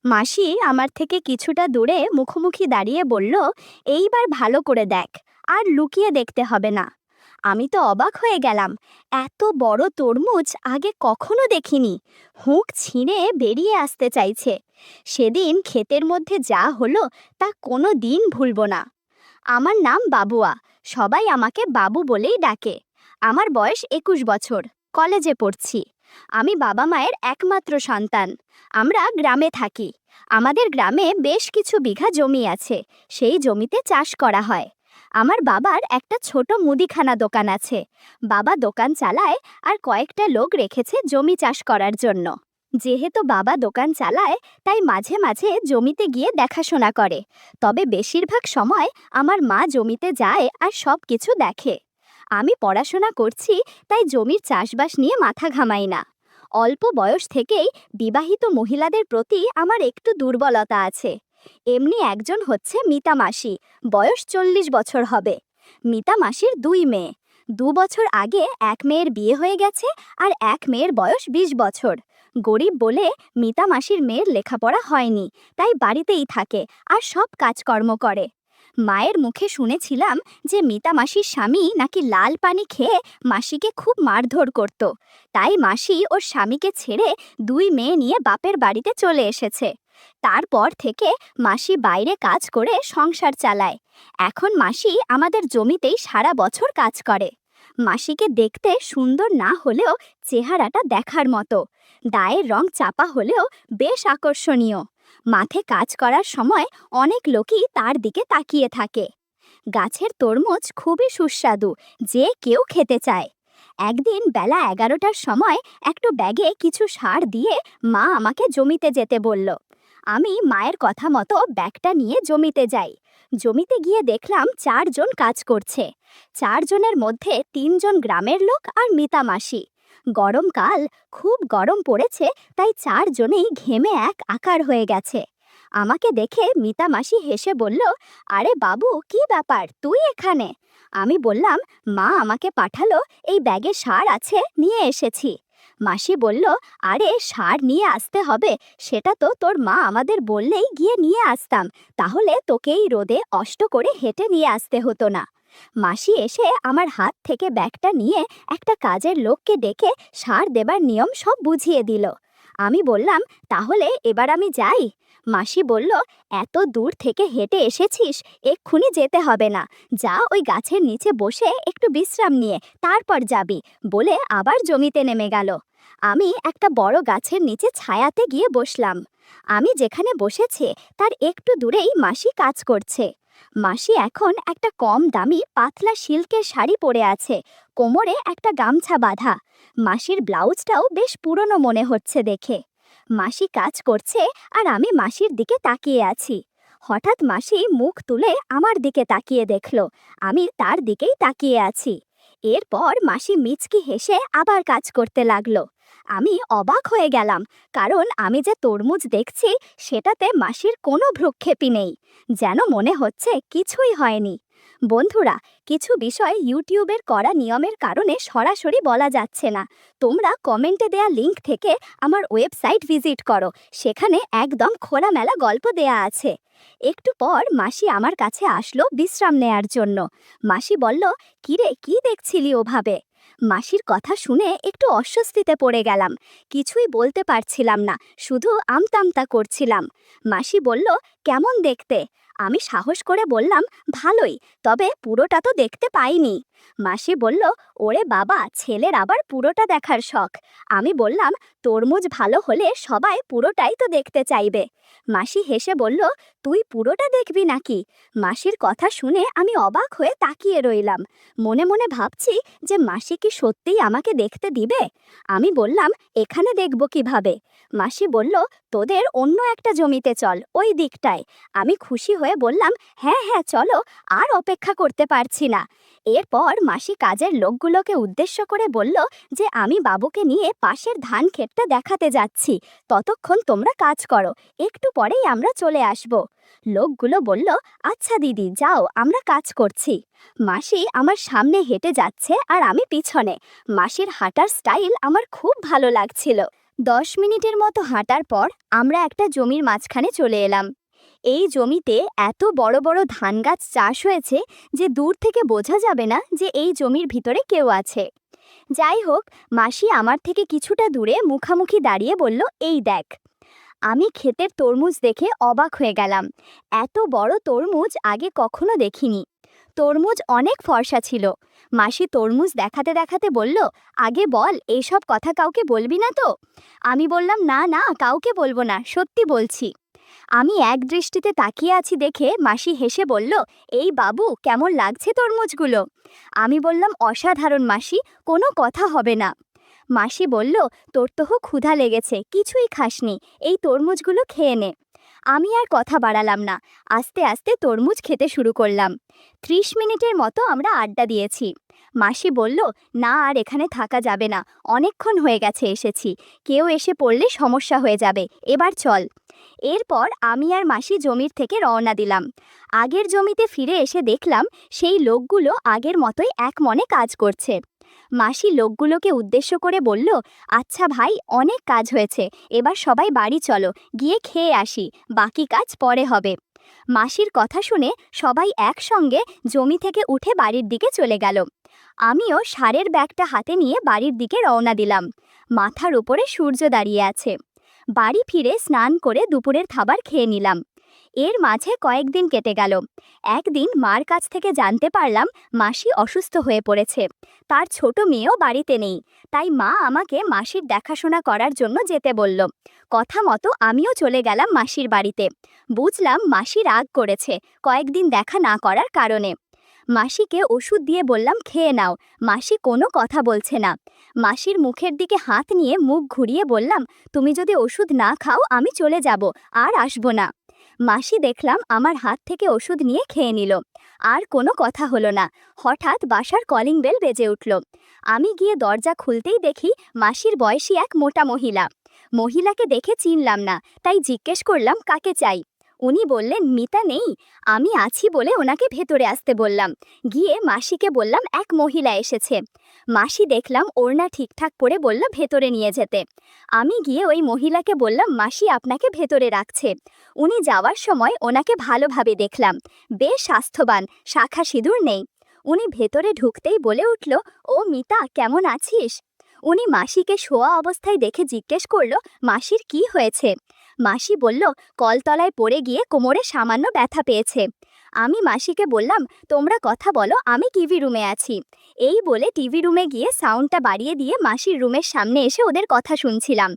মাসি আমার থেকে কিছুটা দূরে মুখোমুখি দাঁড়িয়ে বলল, এইবার ভালো করে দেখ, আর লুকিয়ে দেখতে হবে না। আমি তো অবাক হয়ে গেলাম। এত বড় তরমুজ আগে কখনো দেখিনি। হুঁক ছিঁড়ে বেরিয়ে আসতে চাইছে। সেদিন ক্ষেতের মধ্যে যা হলো তা কোনো দিন ভুলবো না। আমার নাম বাবুয়া। সবাই আমাকে বাবু বলেই ডাকে। আমার বয়স 21 বছর। কলেজে পড়ছি। আমি বাবা মায়ের একমাত্র সন্তান। আমরা গ্রামে থাকি। আমাদের গ্রামে বেশ কিছু বিঘা জমি আছে। সেই জমিতে চাষ করা হয়। আমার বাবার একটা ছোট মুদিখানা দোকান আছে। বাবা দোকান চালায় আর কয়েকটা লোক রেখেছে জমি চাষ করার জন্য। যেহেতু বাবা দোকান চালায়, তাই মাঝে মাঝে জমিতে গিয়ে দেখাশোনা করে। তবে বেশিরভাগ সময় আমার মা জমিতে যায় আর সব কিছু দেখে। আমি পড়াশোনা করছি, তাই জমির চাষবাস নিয়ে মাথা ঘামাই না। অল্প বয়স থেকেই বিবাহিত মহিলাদের প্রতি আমার একটু দুর্বলতা আছে। এমনি একজন হচ্ছে মিতা মাসি। বয়স 40 বছর হবে। মিতা মাসির 2 মেয়ে। 2 বছর আগে এক মেয়ের বিয়ে হয়ে গেছে, আর এক মেয়ের বয়স 20 বছর। গরিব বলে মিতা মাসির মেয়ের লেখাপড়া হয়নি, তাই বাড়িতেই থাকে আর সব কাজকর্ম করে। মায়ের মুখে শুনেছিলাম যে মিতা মাসির স্বামী নাকি লাল পানি খেয়ে মাসিকে খুব মারধর করত। তাই মাসি ওর স্বামীকে ছেড়ে 2 মেয়ে নিয়ে বাপের বাড়িতে চলে এসেছে। তারপর থেকে মাসি বাইরে কাজ করে সংসার চালায়। এখন মাসি আমাদের জমিতেই সারা বছর কাজ করে। মাসিকে দেখতে সুন্দর না হলেও চেহারাটা দেখার মতো। গায়ের রং চাপা হলেও বেশ আকর্ষণীয়। মাঠে কাজ করার সময় অনেক লোকই তার দিকে তাকিয়ে থাকে। গাছের তরমুজ খুবই সুস্বাদু, যে কেউ খেতে চায়। একদিন বেলা 11টার সময় একটা ব্যাগে কিছু সার দিয়ে মা আমাকে জমিতে যেতে বলল। আমি মায়ের কথা মতো ব্যাগটা নিয়ে জমিতে যাই। জমিতে গিয়ে দেখলাম 4 জন কাজ করছে। 4 জনের মধ্যে 3 জন গ্রামের লোক আর মিতা মাসি। গরমকাল, খুব গরম পড়েছে, তাই 4 জনেই ঘেমে এক আকার হয়ে গেছে। আমাকে দেখে মিতা মাসি হেসে বলল, আরে বাবু, কি ব্যাপার, তুই এখানে? আমি বললাম, মা আমাকে পাঠালো, এই ব্যাগে সার আছে, নিয়ে এসেছি। মাসি বলল, আরে সার নিয়ে আসতে হবে, সেটা তো তোর মা আমাদের বললেই গিয়ে নিয়ে আসতাম। তাহলে তোকে এই রোদে কষ্ট করে হেঁটে নিয়ে আসতে হতো না। মাসি এসে আমার হাত থেকে ব্যাগটা নিয়ে একটা কাজের লোককে ডেকে সার দেবার নিয়ম সব বুঝিয়ে দিল। আমি বললাম, তাহলে এবার আমি যাই? মাসি বলল, এত দূর থেকে হেঁটে এসেছিস, এক্ষুনি যেতে হবে না। যা ওই গাছের নিচে বসে একটু বিশ্রাম নিয়ে তারপর যাবি, বলে আবার জমিতে নেমে গেল। আমি একটা বড় গাছের নিচে ছায়াতে গিয়ে বসলাম। আমি যেখানে বসেছি তার একটু দূরেই মাসি কাজ করছে। মাসি এখন একটা কম দামি পাতলা সিল্কের শাড়ি পরে আছে, কোমরে একটা গামছা বাঁধা। মাসির ব্লাউজটাও বেশ পুরনো মনে হচ্ছে দেখে। মাসি কাজ করছে আর আমি মাসির দিকে তাকিয়ে আছি। হঠাৎ মাসি মুখ তুলে আমার দিকে তাকিয়ে দেখলো। আমি তার দিকেই তাকিয়ে আছি। এরপর মাসি মিচকি হেসে আবার কাজ করতে লাগলো। আমি অবাক হয়ে গেলাম, কারণ আমি যে তরমুজ দেখছি সেটাতে মাসির কোনো ভ্রুক্ষেপই নেই। যেন মনে হচ্ছে কিছুই হয়নি। বন্ধুরা, কিছু বিষয় ইউটিউবের করা নিয়মের কারণে সরাসরি বলা যাচ্ছে না। তোমরা কমেন্টে দেয়া লিংক থেকে আমার ওয়েবসাইট ভিজিট করো, সেখানে একদম খোলামেলা গল্প দেয়া আছে। একটু পর মাসি আমার কাছে আসলো বিশ্রাম নেয়ার জন্য। মাসি বলল, কিরে, কি দেখছিলি ওভাবে? মাসির কথা শুনে একটু অস্বস্তিতে পড়ে গেলাম। কিছুই বলতে পারছিলাম না, শুধু আমতামতা করছিলাম। মাসি বলল, কেমন দেখতে? আমি সাহস করে বললাম, ভালোই, তবে পুরোটা তো দেখতে পাইনি। মাসি বলল, ওরে বাবা, ছেলের আবার পুরোটা দেখার শখ। আমি বললাম, তরমুজ ভালো হলে সবাই পুরোটাই তো দেখতে চাইবে। মাসি হেসে বলল, তুই পুরোটা দেখবি নাকি? মাসির কথা শুনে আমি অবাক হয়ে তাকিয়ে রইলাম। মনে মনে ভাবছি যে মাসি কি সত্যিই আমাকে দেখতে দিবে? আমি বললাম, এখানে দেখব কিভাবে? মাসি বলল, তোদের অন্য একটা জমিতে চল, ওই দিকটায়। আমি খুশি হয়ে বললাম, হ্যাঁ হ্যাঁ চলো, আর অপেক্ষা করতে পারছি না। এরপর মাসি কাজের লোকগুলোকে উদ্দেশ্য করে বলল যে আমি বাবুকে নিয়ে পাশের ধান ক্ষেতটা দেখাতে যাচ্ছি, ততক্ষণ তোমরা কাজ করো, একটু পরেই আমরা চলে আসব। লোকগুলো বলল, আচ্ছা দিদি, যাও, আমরা কাজ করছি। মাসি আমার সামনে হেঁটে যাচ্ছে আর আমি পিছনে। মাসির হাঁটার স্টাইল আমার খুব ভালো লাগছিল। 10 মিনিটের মতো হাঁটার পর আমরা একটা জমির মাঝখানে চলে এলাম। এই জমিতে এত বড় বড় ধান গাছ চাষ হয়েছে যে দূর থেকে বোঝা যাবে না যে এই জমির ভিতরে কেউ আছে। যাই হোক, মাসি আমার থেকে কিছুটা দূরে মুখামুখি দাঁড়িয়ে বলল, এই দেখ। আমি ক্ষেতের তরমুজ দেখে অবাক হয়ে গেলাম। এত বড় তরমুজ আগে কখনো দেখিনি। তরমুজ অনেক ফর্সা ছিল। মাসি তরমুজ দেখাতে দেখাতে বলল, আগে বল, এইসব কথা কাউকে বলবি না তো? আমি বললাম, না না, কাউকে বলবো না, সত্যি বলছি। আমি এক দৃষ্টিতে তাকিয়ে আছি দেখে মাসি হেসে বলল, এই বাবু, কেমন লাগছে তরমুজগুলো? আমি বললাম, অসাধারণ মাসি, কোনো কথা হবে না। মাসি বলল, তোর তো ক্ষুধা লেগেছে, কিছুই খাসনি, এই তরমুজগুলো খেয়ে নে। আমি আর কথা বাড়ালাম না, আস্তে আস্তে তরমুজ খেতে শুরু করলাম। 30 মিনিটের মতো আমরা আড্ডা দিয়েছি। মাসি বলল, না আর এখানে থাকা যাবে না, অনেকক্ষণ হয়ে গেছে এসেছি, কেউ এসে পড়লে সমস্যা হয়ে যাবে, এবার চল। এরপর আমি আর মাসি জমির থেকে রওনা দিলাম। আগের জমিতে ফিরে এসে দেখলাম সেই লোকগুলো আগের মতোই এক মনে কাজ করছে। মাসি লোকগুলোকে উদ্দেশ্য করে বলল, আচ্ছা ভাই, অনেক কাজ হয়েছে, এবার সবাই বাড়ি চলো, গিয়ে খেয়ে আসি, বাকি কাজ পরে হবে। মাসির কথা শুনে সবাই একসঙ্গে জমি থেকে উঠে বাড়ির দিকে চলে গেল। আমিও সারের ব্যাগটা হাতে নিয়ে বাড়ির দিকে রওনা দিলাম। মাথার উপরে সূর্য দাঁড়িয়ে আছে। বাড়ি ফিরে স্নান করে দুপুরের খাবার খেয়ে নিলাম। এর মাঝে কয়েকদিন কেটে গেল। একদিন মার কাছ থেকে জানতে পারলাম মাসি অসুস্থ হয়ে পড়েছে। তার ছোট মেয়েও বাড়িতে নেই, তাই মা আমাকে মাসির দেখাশোনা করার জন্য যেতে বলল। কথা মতো আমিও চলে গেলাম মাসির বাড়িতে। বুঝলাম মাসি রাগ করেছে কয়েকদিন দেখা না করার কারণে। মাসিকে ওষুধ দিয়ে বললাম, খেয়ে নাও। মাসি কোনো কথা বলছে না। মাসির মুখের দিকে হাত নিয়ে মুখ ঘুরিয়ে বললাম, তুমি যদি ওষুধ না খাও আমি চলে যাব, আর আসবো না। মাসি দেখলাম আমার হাত থেকে ওষুধ নিয়ে খেয়ে নিল। আর কোনো কথা হলো না। হঠাৎ বাসার কলিং বেল বেজে উঠল। আমি গিয়ে দরজা খুলতেই দেখি মাসির বয়সী এক মোটা মহিলা। মহিলাকে দেখে চিনলাম না, তাই জিজ্ঞেস করলাম, কাকে চাই? উনি বললেন, মিতা নেই? আমি আছি বলে ওনাকে ভেতরে আসতে বললাম। গিয়ে মাসিকে বললাম, এক মহিলা এসেছে। মাসি দেখলাম ওড়না ঠিকঠাক পরে বলল ভেতরে নিয়ে যেতে। আমি গিয়ে ওই মহিলাকে বললাম, মাসি আপনাকে ভেতরে রাখছে। উনি যাওয়ার সময় ওনাকে ভালোভাবে দেখলাম, বেশ স্বাস্থ্যবান, শাখা সিঁদুর নেই। উনি ভেতরে ঢুকতেই বলে উঠল, ও মিতা, কেমন আছিস? উনি মাসিকে শোয়া অবস্থায় দেখে জিজ্ঞেস করল, মাসির কি হয়েছে? মাসি বলল, কলতলায় পড়ে গিয়ে কোমরে সামান্য ব্যথা পেয়েছে। আমি মাসিকে বললাম, তোমরা কথা বলো, আমি টিভি রুমে আছি। এই বলে টিভি রুমে গিয়ে সাউন্ডটা বাড়িয়ে দিয়ে মাসির রুমের সামনে এসে ওদের কথা শুনছিলাম।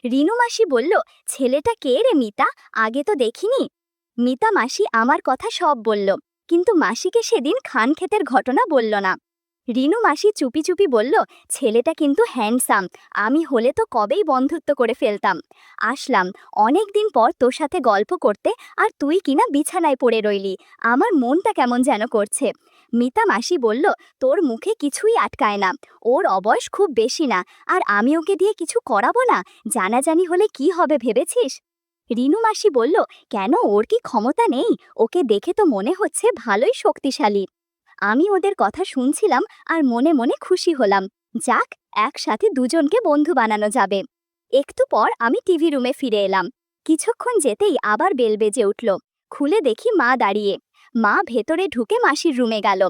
রিনু মাসি বলল, ছেলেটা কে রে মিতা, আগে তো দেখিনি। মিতা মাসি আমার কথা সব বলল, কিন্তু মাসিকে সেদিন খান ক্ষেতের ঘটনা বলল না। রিনু মাসি চুপি চুপি বলল, ছেলেটা কিন্তু হ্যান্ডসাম, আমি হলে তো কবেই বন্ধুত্ব করে ফেলতাম। আসলাম অনেক দিন পর তোর সাথে গল্প করতে, আর তুই কিনা বিছানায় পড়ে রইলি, আমার মনটা কেমন যেন করছে। মিতা মাসি বলল, তোর মুখে কিছুই আটকায় না, ওর অবয়স খুব বেশি না, আর আমি ওকে দিয়ে কিছু করাবো না, জানাজানি হলে কি হবে ভেবেছিস? রিনু মাসি বলল, কেন, ওর কি ক্ষমতা নেই? ওকে দেখে তো মনে হচ্ছে ভালোই শক্তিশালী। আমি ওদের কথা শুনছিলাম আর মনে মনে খুশি হলাম। যাক, একসাথে দুজনকে বন্ধু বানানো যাবে। একটু পর আমি টিভি রুমে ফিরে এলাম। কিছুক্ষণ যেতেই আবার বেল বেজে উঠল। খুলে দেখি মা দাঁড়িয়ে। মা ভেতরে ঢুকে মাসির রুমে গেল।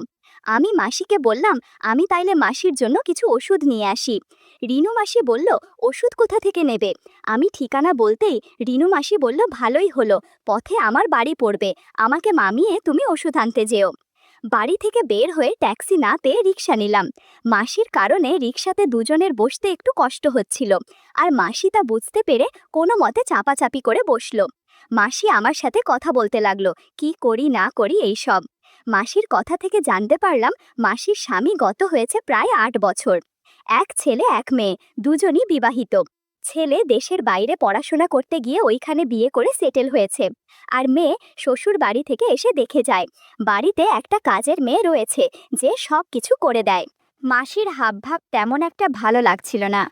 আমি মাসিকে বললাম, আমি তাইলে মাসির জন্য কিছু ওষুধ নিয়ে আসি। রিনু মাসি বলল, ওষুধ কোথা থেকে নেবে? আমি ঠিকানা বলতেই রিনু মাসি বলল, ভালোই হলো, পথে আমার বাড়ি পড়বে, আমাকে মামিয়ে তুমি ওষুধ আনতে যেও। বাড়ি থেকে বের হয়ে ট্যাক্সি না পেয়ে রিক্সা নিলাম। মাসির কারণে রিক্সাতে দুজনের বসতে একটু কষ্ট হচ্ছিল, আর মাসি তা বুঝতে পেরে কোনো মতে চাপাচাপি করে বসলো। মাসি আমার সাথে কথা বলতে লাগলো, কি করি না করি এইসব। মাসির কথা থেকে জানতে পারলাম মাসির স্বামী গত হয়েছে প্রায় 8 বছর। এক ছেলে এক মেয়ে, দুজনই বিবাহিত। ছেলে দেশের বাইরে পড়াশোনা করতে গিয়ে ওইখানে বিয়ে করে সেটেল হয়েছে, আর মেয়ে শ্বশুর বাড়ি থেকে এসে দেখে যায় বাড়িতে একটা কাজের মেয়ে রয়েছে যে সব কিছু করে দেয়। মাসির হাবভাব তেমন একটা ভালো লাগছিল না।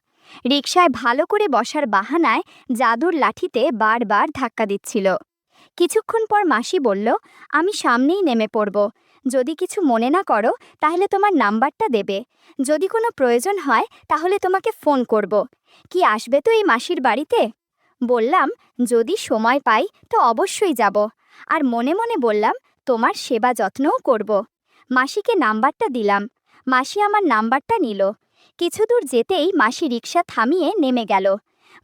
রিকশায় ভালো করে বসার বাহানায় জাদুর লাঠিতে বারবার ধাক্কা দিচ্ছিল। কিছুক্ষণ পর মাসি বলল, আমি সামনেই নেমে পড়ব, যদি কিছু মনে না করো তাহলে তোমার নাম্বারটা দেবে। যদি কোনো প্রয়োজন হয় তাহলে তোমাকে ফোন করব। কি আসবে তো এই মাসির বাড়িতে? বললাম, যদি সময় পাই তো অবশ্যই যাব। আর মনে মনে বললাম, তোমার সেবা যত্নও করব। মাসিকে নাম্বারটা দিলাম। মাসি আমার নাম্বারটা নিল। কিছু দূর যেতেই মাসি রিকশা থামিয়ে নেমে গেল।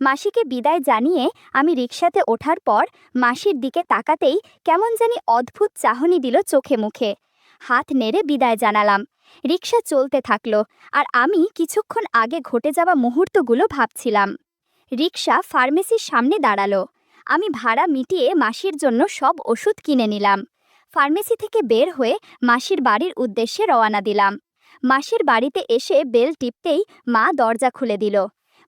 মাসিকে বিদায় জানিয়ে আমি রিকশাতে ওঠার পর মাসির দিকে তাকাতেই কেমন জানি অদ্ভুত চাহনি দিল চোখে মুখে। হাত নেড়ে বিদায় জানালাম। রিকশা চলতে থাকলো, আর আমি কিছুক্ষণ আগে ঘটে যাওয়া মুহূর্তগুলো ভাবছিলাম। রিকশা ফার্মেসির সামনে দাঁড়ালো। আমি ভাড়া মিটিয়ে মাসির জন্য সব ওষুধ কিনে নিলাম। ফার্মেসি থেকে বের হয়ে মাসির বাড়ির উদ্দেশ্যে রওনা দিলাম। মাসির বাড়িতে এসে বেল টিপতেই মা দরজা খুলে দিল।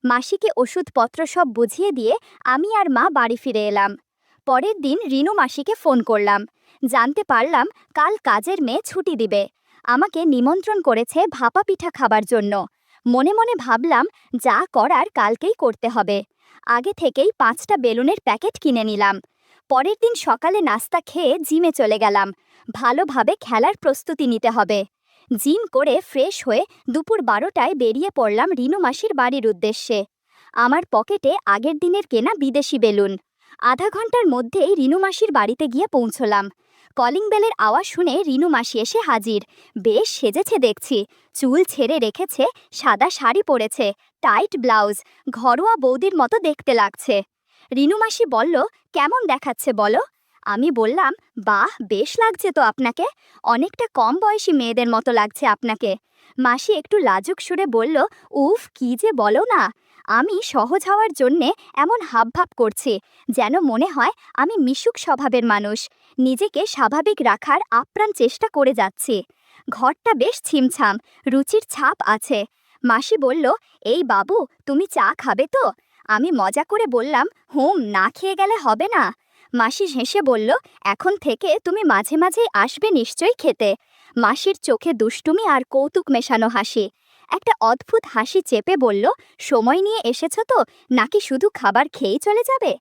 মাসিকে ওষুধপত্র সব বুঝিয়ে দিয়ে আমি আর মা বাড়ি ফিরে এলাম। পরের দিন রিনু মাসিকে ফোন করলাম। জানতে পারলাম কাল কাজের মেয়ে ছুটি দিবে। আমাকে নিমন্ত্রণ করেছে ভাপা পিঠা খাবার জন্য। মনে মনে ভাবলাম, যা করার কালকেই করতে হবে। আগে থেকেই 5টা বেলুনের প্যাকেট কিনে নিলাম। পরের দিন সকালে নাস্তা খেয়ে জিমে চলে গেলাম। ভালোভাবে খেলার প্রস্তুতি নিতে হবে। জিম করে ফ্রেশ হয়ে দুপুর 12টায় বেরিয়ে পড়লাম রিনু মাসির বাড়ির উদ্দেশ্যে। আমার পকেটে আগের দিনের কেনা বিদেশি বেলুন। আধা ঘন্টার মধ্যেই রিনু মাসির বাড়িতে গিয়ে পৌঁছলাম। কলিং বেলের আওয়াজ শুনে রিনু মাসি এসে হাজির। বেশ সেজেছে দেখছি। চুল ছেড়ে রেখেছে, সাদা শাড়ি পরেছে, টাইট ব্লাউজ, ঘরোয়া বৌদির মতো দেখতে লাগছে। রিনু মাসি বলল, কেমন দেখাচ্ছে বলো? আমি বললাম, বাহ, বেশ লাগছে তো আপনাকে। অনেকটা কম বয়সী মেয়েদের মতো লাগছে আপনাকে। মাসি একটু লাজুক সুরে বলল, উফ, কি যে বলো না। আমি সহজ হওয়ার জন্যে এমন হাবভাব করছি যেন মনে হয় আমি মিশুক স্বভাবের মানুষ। নিজেকে স্বাভাবিক রাখার আপ্রাণ চেষ্টা করে যাচ্ছি। ঘরটা বেশ ছিমছাম, রুচির ছাপ আছে। মাসি বলল, এই বাবু, তুমি চা খাবে তো? আমি মজা করে বললাম, না খেয়ে গেলে হবে না। মাসি হেসে বলল, এখন থেকে তুমি মাঝে মাঝেই আসবে নিশ্চয়ই খেতে। মাসির চোখে দুষ্টুমি আর কৌতুক মেশানো হাসি। একটা অদ্ভুত হাসি চেপে বলল, সময় নিয়ে এসেছো তো, নাকি শুধু খাবার খেয়েই চলে যাবে?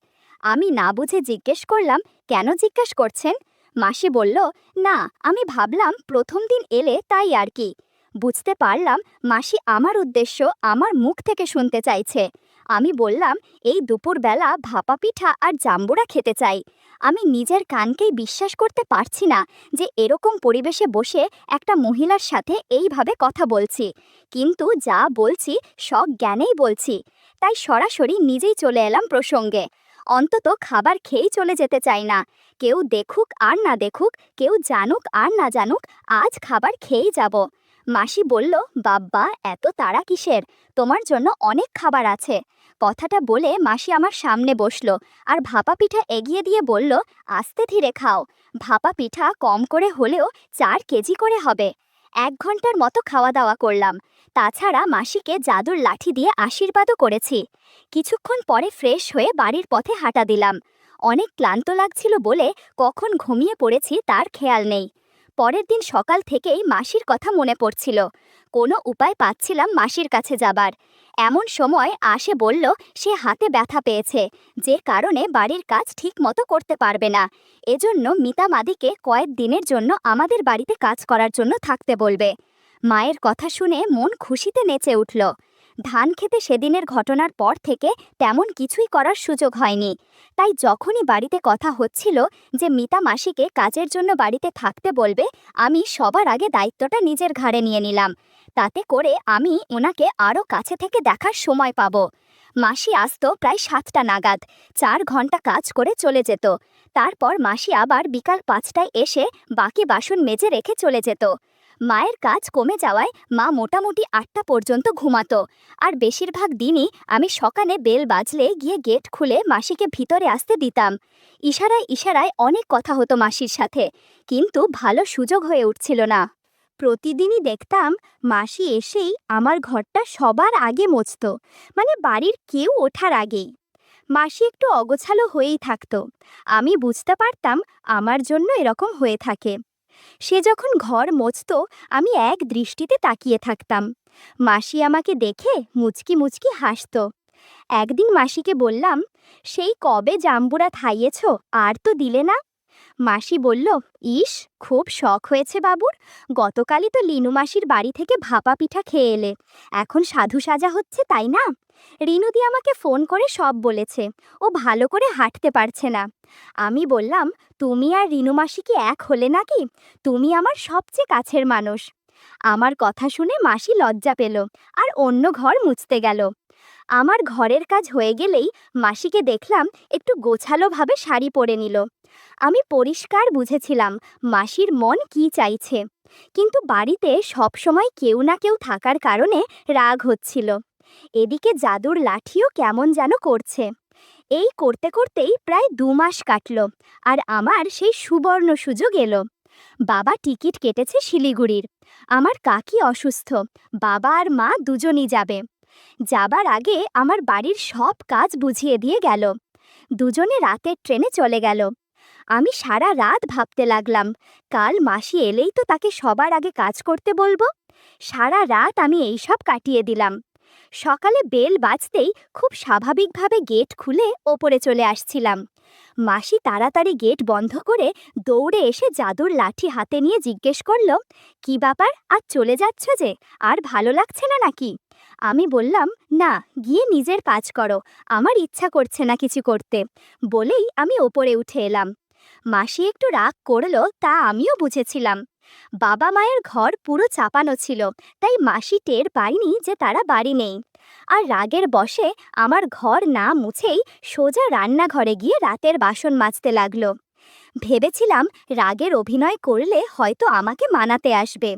আমি না বুঝে জিজ্ঞেস করলাম, কেন জিজ্ঞেস করছেন? মাসি বলল, না, আমি ভাবলাম প্রথম দিন এলে তাই আর কি। বুঝতে পারলাম মাসি আমার উদ্দেশ্য আমার মুখ থেকে শুনতে চাইছে। আমি বললাম, এই দুপুরবেলা ভাপা পিঠা আর জাম্বুরা খেতে চাই। আমি নিজের কানকেই বিশ্বাস করতে পারছি না যে এরকম পরিবেশে বসে একটা মহিলার সাথে এইভাবে কথা বলছি। কিন্তু যা বলছি সজ্ঞানেই বলছি। তাই সরাসরি নিজেই চলে এলাম প্রসঙ্গে। অন্তত খাবার খেয়েই চলে যেতে চাই না। কেউ দেখুক আর না দেখুক, কেউ জানুক আর না জানুক, আজ খাবার খেয়েই যাব। মাসি বলল, বাব্বা, এত তাড়া কিসের? তোমার জন্য অনেক খাবার আছে। কথাটা বলে মাসি আমার সামনে বসলো আর ভাপা পিঠা এগিয়ে দিয়ে বলল, আস্তে ধীরে খাও। ভাপা পিঠা কম করে হলেও 4 কেজি করে হবে। 1 ঘন্টার মতো খাওয়া দাওয়া করলাম। তাছাড়া মাসিকে জাদুর লাঠি দিয়ে আশীর্বাদও করেছি। কিছুক্ষণ পরে ফ্রেশ হয়ে বাড়ির পথে হাঁটা দিলাম। অনেক ক্লান্ত লাগছিল বলে কখন ঘুমিয়ে পড়েছি তার খেয়াল নেই। পরের দিন সকাল থেকেই মাসির কথা মনে পড়ছিল। কোনো উপায় পাচ্ছিলাম মাসির কাছে যাবার। এমন সময় আসে বলল, সে হাতে ব্যথা পেয়েছে, যে কারণে বাড়ির কাজ ঠিক মতো করতে পারবে না। এজন্য মিতা মাদিকে কয়েক দিনের জন্য আমাদের বাড়িতে কাজ করার জন্য থাকতে বলবে। মায়ের কথা শুনে মন খুশিতে নেচে উঠল। ধান খেতে সেদিনের ঘটনার পর থেকে তেমন কিছুই করার সুযোগ হয়নি। তাই যখনই বাড়িতে কথা হচ্ছিল যে মিতা মাসিকে কাজের জন্য বাড়িতে থাকতে বলবে, আমি সবার আগে দায়িত্বটা নিজের ঘাড়ে নিয়ে নিলাম। তাতে করে আমি ওনাকে আরও কাছে থেকে দেখার সময় পাব। মাসি আসতো প্রায় 7টা নাগাদ। 4 ঘন্টা কাজ করে চলে যেত। তারপর মাসি আবার বিকাল 5টায় এসে বাকি বাসন মেজে রেখে চলে যেত। মায়ের কাজ কমে যাওয়ায় মা মোটামুটি 8টা পর্যন্ত ঘুমাতো। আর বেশিরভাগ দিনই আমি সকালে বেল বাজলে গিয়ে গেট খুলে মাসিকে ভিতরে আসতে দিতাম। ইশারায় ইশারায় অনেক কথা হতো মাসির সাথে, কিন্তু ভালো সুযোগ হয়ে উঠছিল না। প্রতিদিনই দেখতাম মাসি এসেই আমার ঘরটা সবার আগে মুছত, মানে বাড়ির কেউ ওঠার আগেই। মাসি একটু অগোছালো হয়েই থাকতো। আমি বুঝতে পারতাম আমার জন্য এরকম হয়ে থাকে। সে যখন ঘর মুছত, আমি এক দৃষ্টিতে তাকিয়ে থাকতাম। মাসি আমাকে দেখে মুচকি মুচকি হাসতো। একদিন মাসিকে বললাম, সেই কবে জাম্বুরা খাইয়েছ, আর তো দিলে না। মাসি বলল, ইস, খুব শখ হয়েছে বাবুর। গতকালই তো লিনু মাসির বাড়ি থেকে ভাপা পিঠা খেয়ে এলে, এখন সাধু সাজা হচ্ছে, তাই না? রিনুদি আমাকে ফোন করে সব বলেছে। ও ভালো করে হাঁটতে পারছে না। আমি বললাম, তুমি আর রিনু মাসি কি এক হলে নাকি? তুমি আমার সবচেয়ে কাছের মানুষ। আমার কথা শুনে মাসি লজ্জা পেল আর অন্য ঘর মুছতে গেল। আমার ঘরের কাজ হয়ে গেলেই মাসিকে দেখলাম একটু গোছালোভাবে শাড়ি পরে নিল। আমি পরিষ্কার বুঝেছিলাম মাসির মন কি চাইছে, কিন্তু বাড়িতে সব সময় কেউ না কেউ থাকার কারণে রাগ হচ্ছিল। এদিকে জাদুর লাঠিও কেমন যেন করছে। এই করতে করতেই প্রায় 2 মাস কাটল, আর আমার সেই সুবর্ণ সুযোগ এলো। বাবা টিকিট কেটেছে শিলিগুড়ির। আমার কাকি অসুস্থ, বাবা আর মা দুজনই যাবে। যাবার আগে আমার বাড়ির সব কাজ বুঝিয়ে দিয়ে গেল। দুজনে রাতের ট্রেনে চলে গেল। আমি সারা রাত ভাবতে লাগলাম, কাল মাসি এলেই তো তাকে সবার আগে কাজ করতে বলবো। সারা রাত আমি এইসব কাটিয়ে দিলাম। সকালে বেল বাজতেই খুব স্বাভাবিকভাবে গেট খুলে ওপরে চলে আসছিলাম। মাসি তাড়াতাড়ি গেট বন্ধ করে দৌড়ে এসে জাদুর লাঠি হাতে নিয়ে জিজ্ঞেস করল, কি ব্যাপার, আজ চলে যাচ্ছ যে? আর ভালো লাগছে না নাকি? আমি বললাম, না, গিয়ে নিজের কাজ করো, আমার ইচ্ছা করছে না কিছু করতে। বলেই আমি ওপরে উঠে এলাম। মাসি একটু রাগ করলো, তা আমিও বুঝেছিলাম। বাবা মায়ের ঘর পুরো চাপানো ছিল, তাই মাসি টের পায়নি যে তারা বাড়ি নেই। আর রাগের বশে আমার ঘর না মুছেই সোজা রান্নাঘরে গিয়ে রাতের বাসন মাজতে লাগলো। ভেবেছিলাম রাগের অভিনয় করলে হয়তো আমাকে মানাতে আসবে,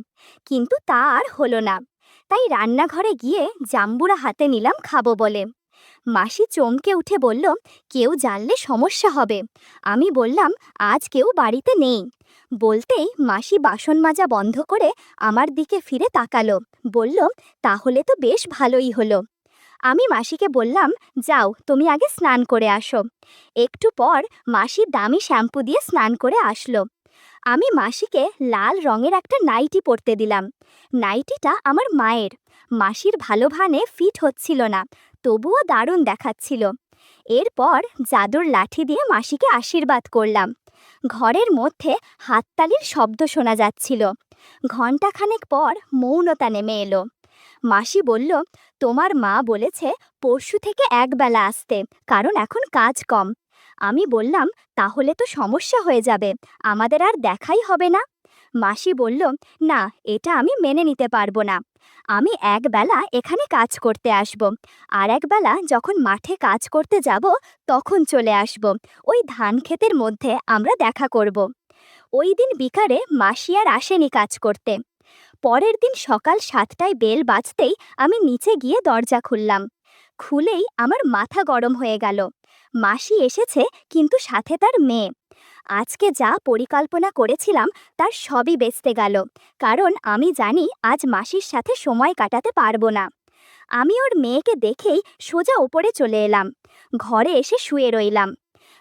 কিন্তু তা আর হলো না। তাই রান্নাঘরে গিয়ে জাম্বুরা হাতে নিলাম খাবো বলে। মাসি চমকে উঠে বলল, কেউ জানলে সমস্যা হবে। আমি বললাম, আজ কেউ বাড়িতে নেই। বলতেই মাসি বাসন মাজা বন্ধ করে আমার দিকে ফিরে তাকালো, বলল, তাহলে তো বেশ ভালোই হলো। আমি মাসিকে বললাম, যাও, তুমি আগে স্নান করে আসো। একটু পর মাসি দামি শ্যাম্পু দিয়ে স্নান করে আসলো। আমি মাসিকে লাল রঙের একটা নাইটি পরতে দিলাম। নাইটিটা আমার মায়ের। মাসির ভালো ভানে ফিট হচ্ছিল না, তবুও দারুণ দেখাচ্ছিল। এরপর জাদুর লাঠি দিয়ে মাসিকে আশীর্বাদ করলাম। ঘরের মধ্যে হাততালির শব্দ শোনা যাচ্ছিল। ঘণ্টাখানেক পর মৌনতা নেমে এলো। মাসি বলল, তোমার মা বলেছে পরশু থেকে একবেলা আসতে, কারণ এখন কাজ কম। আমি বললাম, তাহলে তো সমস্যা হয়ে যাবে, আমাদের আর দেখাই হবে না। মাসি বলল, না, এটা আমি মেনে নিতে পারবো না। আমি একবেলা এখানে কাজ করতে আসব, আর একবেলা যখন মাঠে কাজ করতে যাব তখন চলে আসব। ওই ধান ক্ষেতের মধ্যে আমরা দেখা করব। ওই দিন বিকালে মাসি আর আসেনি কাজ করতে। পরের দিন সকাল 7টায় বেল বাজতেই আমি নিচে গিয়ে দরজা খুললাম। খুলেই আমার মাথা গরম হয়ে গেল। মাসি এসেছে, কিন্তু সাথে তার মেয়ে। আজকে যা পরিকল্পনা করেছিলাম তার সবই বেচতে গেল, কারণ আমি জানি আজ মাসির সাথে সময় কাটাতে পারবো না। আমি ওর মেয়েকে দেখেই সোজা ওপরে চলে এলাম। ঘরে এসে শুয়ে রইলাম।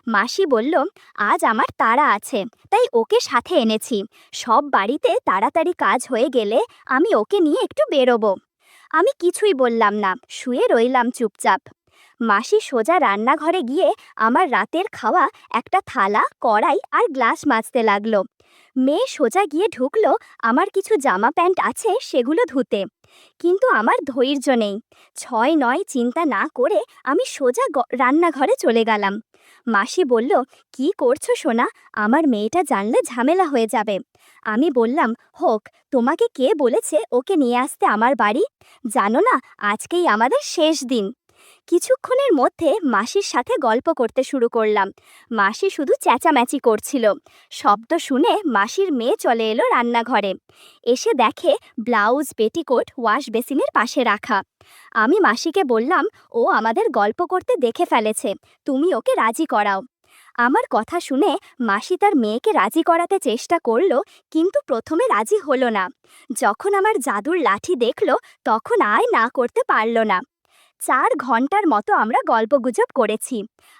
মাসি বলল, আজ আমার তাড়া আছে, তাই ওকে সাথে এনেছি। সব বাড়িতে তাড়াতাড়ি কাজ হয়ে গেলে আমি ওকে নিয়ে একটু বেরোবো। আমি কিছুই বললাম না, শুয়ে রইলাম চুপচাপ। মাসি সোজা রান্নাঘরে গিয়ে আমার রাতের খাওয়া একটা থালা, কড়াই আর গ্লাস মাজতে লাগলো। মেয়ে সোজা গিয়ে ঢুকলো আমার কিছু জামা প্যান্ট আছে সেগুলো ধুতে, কিন্তু আমার ধৈর্য নেই। 6-9 চিন্তা না করে আমি সোজা রান্নাঘরে চলে গেলাম। মাসি বলল, কি করছো সোনা? আমার মেয়েটা জানলে ঝামেলা হয়ে যাবে। আমি বললাম, হোক, তোমাকে কে বলেছে ওকে নিয়ে আসতে আমার বাড়ি? জানো না, আজকেই আমাদের শেষ দিন। কিছুক্ষণের মধ্যে মাসির সাথে গল্প করতে শুরু করলাম। মাসি শুধু চেঁচামেচি করছিল। শব্দ শুনে মাসির মেয়ে চলে এলো রান্নাঘরে। এসে দেখে ব্লাউজ, পেটিকোট ওয়াশ বেসিনের পাশে রাখা। আমি মাসিকে বললাম, ও আমাদের গল্প করতে দেখে ফেলেছে, তুমি ওকে রাজি করাও। আমার কথা শুনে মাসি তার মেয়েকে রাজি করাতে চেষ্টা করলো, কিন্তু প্রথমে রাজি হলো না। যখন আমার জাদুর লাঠি দেখলো তখন আর না করতে পারলো না। 4 ঘন্টার মতো আমরা গল্পগুজব করেছি।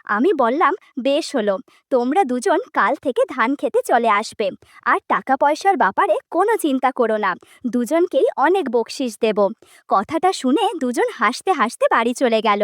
আমি বললাম, বেশ হলো, তোমরা দুজন কাল থেকে ধান খেতে চলে আসবে, আর টাকা পয়সার ব্যাপারে কোনো চিন্তা করো না, দুজনকেই অনেক বকশিশ দেব। কথাটা শুনে দুজন হাসতে হাসতে বাড়ি চলে গেল।